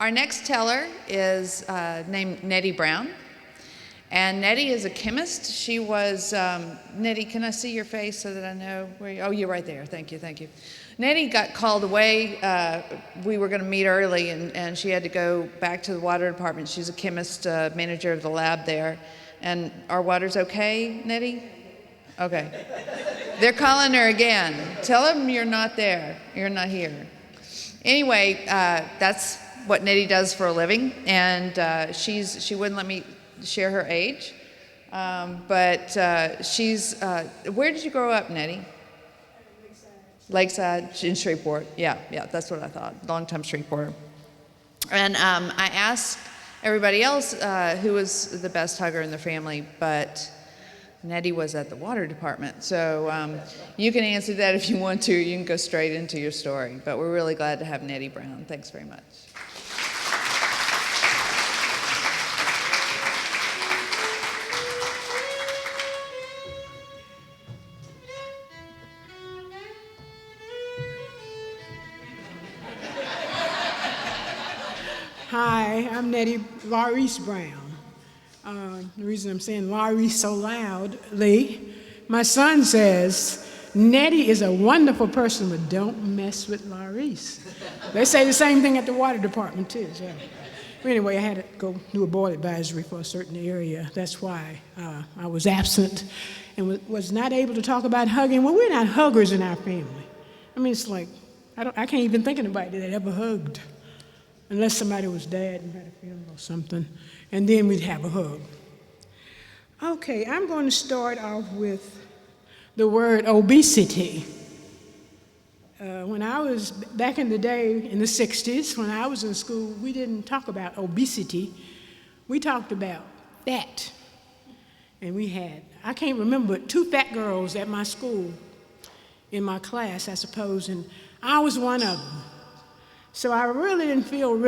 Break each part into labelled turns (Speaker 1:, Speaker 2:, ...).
Speaker 1: Our next teller is named Nettie Brown. And Nettie is a chemist. She was, Nettie, can I see your face so that I know where you, oh, you're right there. Thank you, thank you. Nettie got called away. We were going to meet early, and she had to go back to the water department. She's a chemist, manager of the lab there. And our water's okay, Nettie? Okay. They're calling her again. Tell them you're not there. You're not here. Anyway, that's what Nettie does for a living, and she wouldn't let me share her age, but she's, where did you grow up, Nettie? Lakeside in Shreveport. Yeah, that's what I thought. Long-time Shreveporter. And I asked everybody else who was the best hugger in the family, but Nettie was at the water department. So you can answer that if you want to. You can go straight into your story. But we're really glad to have Nettie Brown. Thanks very much.
Speaker 2: Hi, I'm Nettie Brown. The reason I'm saying Laurie so loudly, my son says, Nettie is a wonderful person, but don't mess with Laurice. They say the same thing at the water department too. So. Anyway, I had to go do a board advisory for a certain area. That's why I was absent and was not able to talk about hugging. Well, we're not huggers in our family. I mean, it's like, I can't even think of anybody that ever hugged. Unless somebody was dead and had a funeral or something, and then we'd have a hug. Okay, I'm going to start off with the word obesity. When I was back in the day, in the 60s, when I was in school, we didn't talk about obesity. We talked about fat. And we had, I can't remember, 2 fat girls at my school, in my class, I suppose, and I was one of them. So I really didn't feel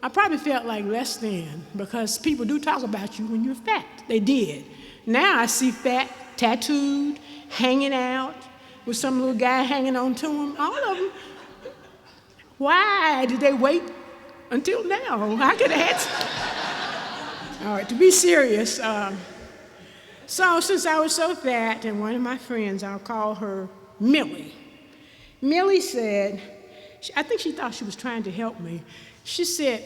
Speaker 2: I probably felt like less than, because people do talk about you when you're fat. They did. Now I see fat, tattooed, hanging out, with some little guy hanging on to them, all of them. Why did they wait until now? I could have had All right, to be serious, so since I was so fat, and one of my friends, I'll call her Millie. Millie said, I think she thought she was trying to help me. She said,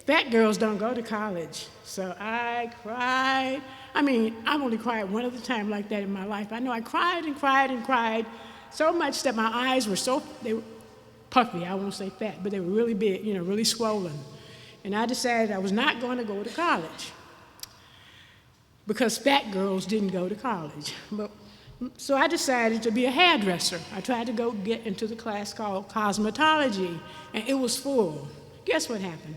Speaker 2: fat girls don't go to college. So I cried. I mean, I've only cried one other time like that in my life. I know I cried and cried and cried so much that my eyes were they were puffy, I won't say fat, but they were really big, really swollen. And I decided I was not going to go to college because fat girls didn't go to college. So I decided to be a hairdresser. I tried to go get into the class called cosmetology, and it was full. Guess what happened?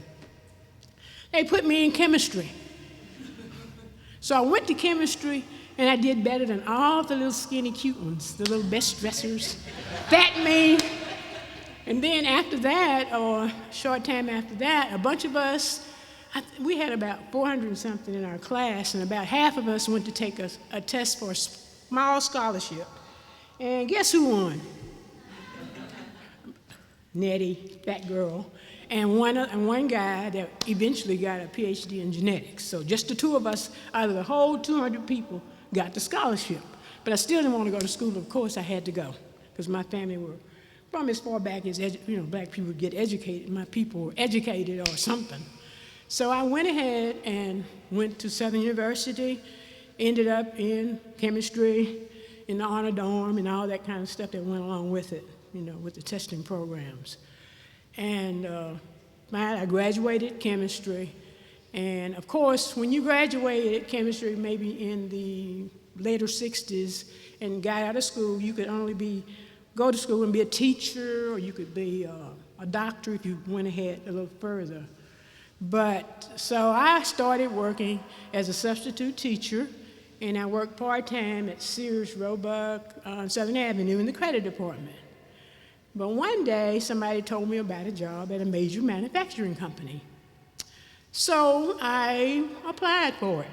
Speaker 2: They put me in chemistry. So I went to chemistry, and I did better than all the little skinny cute ones, the little best dressers, fat me. And then after that, or a short time after that, a bunch of us, we had about 400 and something in our class, and about half of us went to take a test for a small scholarship. And guess who won? Nettie, that girl, and one guy that eventually got a PhD in genetics. So just the 2 of us out of the whole 200 people got the scholarship. But I still didn't want to go to school. Of course, I had to go because my family were from as far back as black people would get educated. My people were educated or something. So I went ahead and went to Southern University. Ended up in chemistry, in the honor dorm, and all that kind of stuff that went along with it, with the testing programs. And I graduated chemistry. And of course, when you graduated chemistry, maybe in the later 60s, and got out of school, you could only go to school and be a teacher, or you could be a doctor if you went ahead a little further. So I started working as a substitute teacher, and I worked part-time at Sears Roebuck on Southern Avenue in the credit department. But one day, somebody told me about a job at a major manufacturing company. So I applied for it.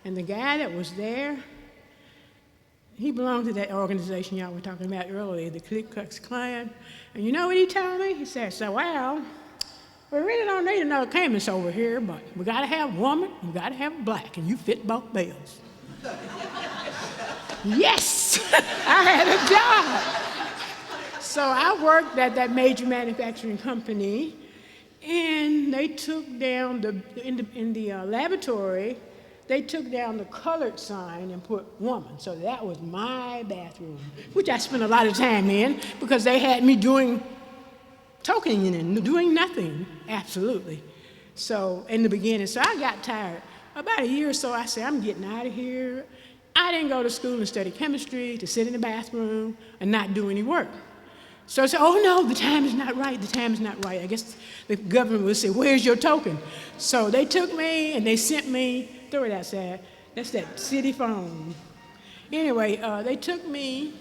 Speaker 2: And the guy that was there, he belonged to that organization y'all were talking about earlier, the Ku Klux Klan. And you know what he told me? He said, well, we really another chemist over here, but we got to have a woman, we got to have a black, and you fit both bills. Yes, I had a job. So I worked at that major manufacturing company, and they took down in the laboratory, they took down the colored sign and put woman. So that was my bathroom, which I spent a lot of time in because they had me doing tokening and doing nothing, absolutely. So in the beginning, so I got tired. About a year or so, I said, I'm getting out of here. I didn't go to school and study chemistry, to sit in the bathroom and not do any work. So I said, oh no, the time is not right, the time is not right. I guess the government would say, where's your token? So they took me and they sent me, throw it outside, that's that city phone. Anyway, they took me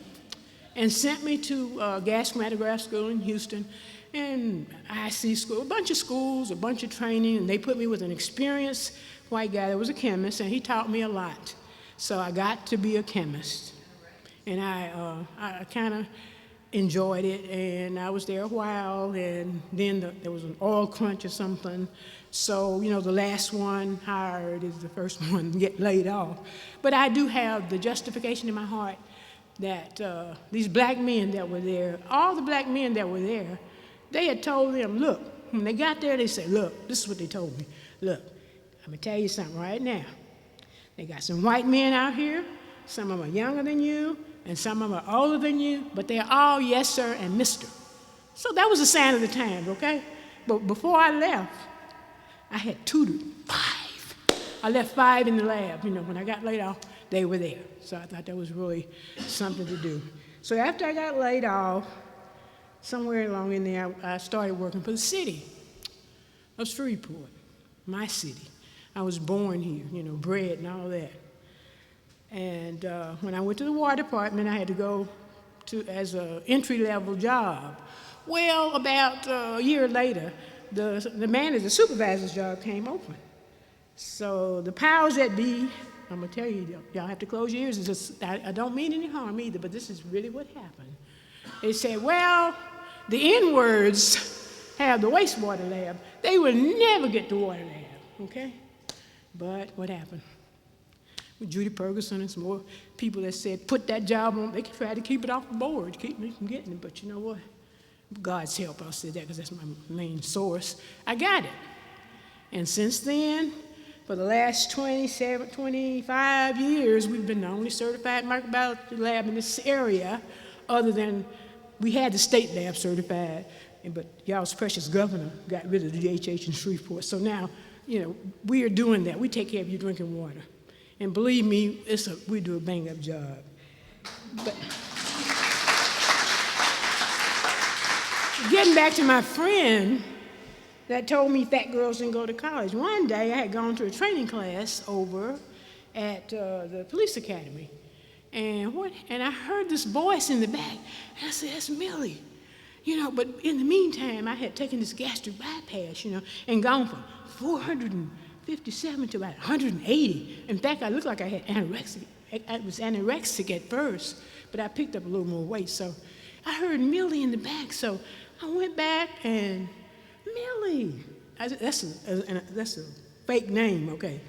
Speaker 2: and sent me to gas chromatograph school in Houston and IC school, a bunch of schools, a bunch of training, and they put me with an experienced white guy that was a chemist, and he taught me a lot. So I got to be a chemist, and I kind of enjoyed it, and I was there a while, and then there was an oil crunch or something. So, you know, the last one hired is the first one to get laid off. But I do have the justification in my heart that these black men that were there, all the black men that were there, they had told them, look, when they got there, they said, look, this is what they told me. Look, I'm going to tell you something right now. They got some white men out here, some of them are younger than you, and some of them are older than you, but they're all yes, sir, and mister. So that was a sign of the times, okay? But before I left, I had tutored 5. I left 5 in the lab. You know, when I got laid off, they were there. So I thought that was really something to do. So after I got laid off, somewhere along in there, I started working for the city of Shreveport, my city. I was born here, you know, bred and all that. And when I went to the water department, I had to go to as an entry-level job. Well, about a year later, the manager, the supervisor's job came open. So the powers that be, I'm gonna tell you, y'all have to close your ears. It's just, I don't mean any harm either, but this is really what happened. They said, well, the N-words have the wastewater lab. They will never get the water lab, okay? But what happened? With Judy Ferguson and some more people that said, put that job on, they tried to keep it off the board, keep me from getting it, but you know what? God's help, I'll say that because that's my main source. I got it. And since then, for the last 25 years, we've been the only certified microbiology lab in this area, other than we had the state lab certified, but y'all's precious governor got rid of the DHH in Shreveport. So now, you know, we are doing that. We take care of your drinking water. And believe me, we do a bang-up job. But getting back to my friend that told me fat girls didn't go to college. One day I had gone to a training class over at the police academy. And I heard this voice in the back, and I said, that's Millie. You know, but in the meantime, I had taken this gastric bypass, you know, and gone from 457 to about 180. In fact, I looked like I had anorexic. I was anorexic at first, but I picked up a little more weight. So I heard Millie in the back, so I went back and, Millie. That's a fake name, okay.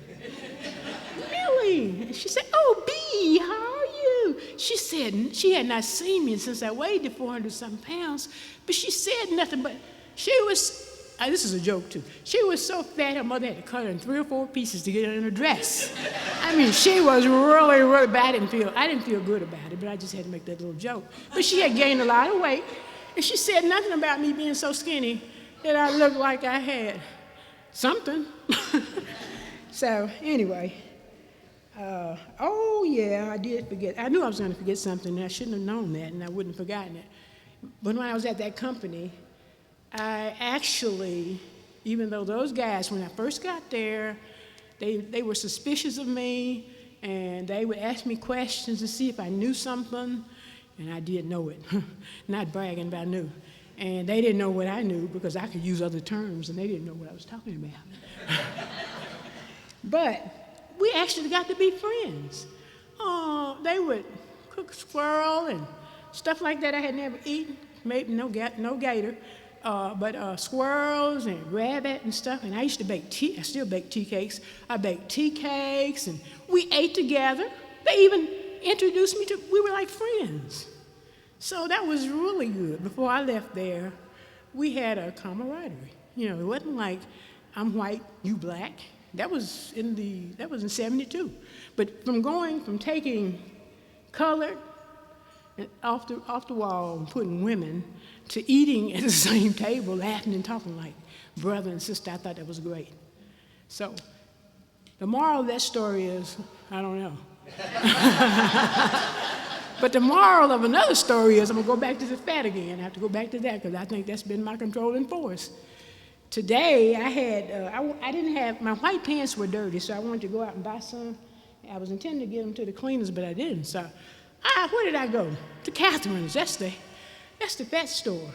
Speaker 2: Millie. And she said, oh, B, how are you? She said she had not seen me since I weighed the 400-something pounds, but she said nothing, but she was, this is a joke too, she was so fat her mother had to cut her in 3 or 4 pieces to get her in her dress. I mean, she was really, really bad. I didn't feel good about it, but I just had to make that little joke. But she had gained a lot of weight, and she said nothing about me being so skinny that I looked like I had something. So anyway, oh yeah, I did forget. I knew I was going to forget something, and I shouldn't have known that, and I wouldn't have forgotten it. But when I was at that company, I actually, even though those guys, when I first got there, they were suspicious of me, and they would ask me questions to see if I knew something, and I did know it. Not bragging, but I knew. And they didn't know what I knew because I could use other terms, and they didn't know what I was talking about. But we actually got to be friends. Oh, they would cook squirrel and stuff like that I had never eaten, maybe no gator. squirrels and rabbit and stuff. And I used to bake tea. I still bake tea cakes. I baked tea cakes, and we ate together. They even introduced me to, we were like friends. So that was really good. Before I left there, we had a camaraderie. You know, it wasn't like I'm white, you black. That was in 72. But from taking colored and off the wall and putting women to eating at the same table, laughing and talking like brother and sister, I thought that was great. So the moral of that story is, I don't know. But the moral of another story is, I'm gonna go back to the fat again. I have to go back to that because I think that's been my controlling force. Today, I didn't have, my white pants were dirty, so I wanted to go out and buy some. I was intending to give them to the cleaners, but I didn't. So, where did I go? To Catherine's, that's the fat store.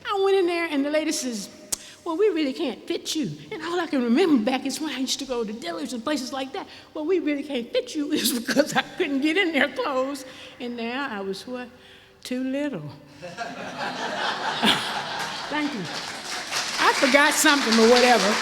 Speaker 2: I went in there and the lady says, well, we really can't fit you. And all I can remember back is when I used to go to dealers and places like that. Well, we really can't fit you is because I couldn't get in their clothes. And now I was what? Too little. Thank you. I forgot something or whatever.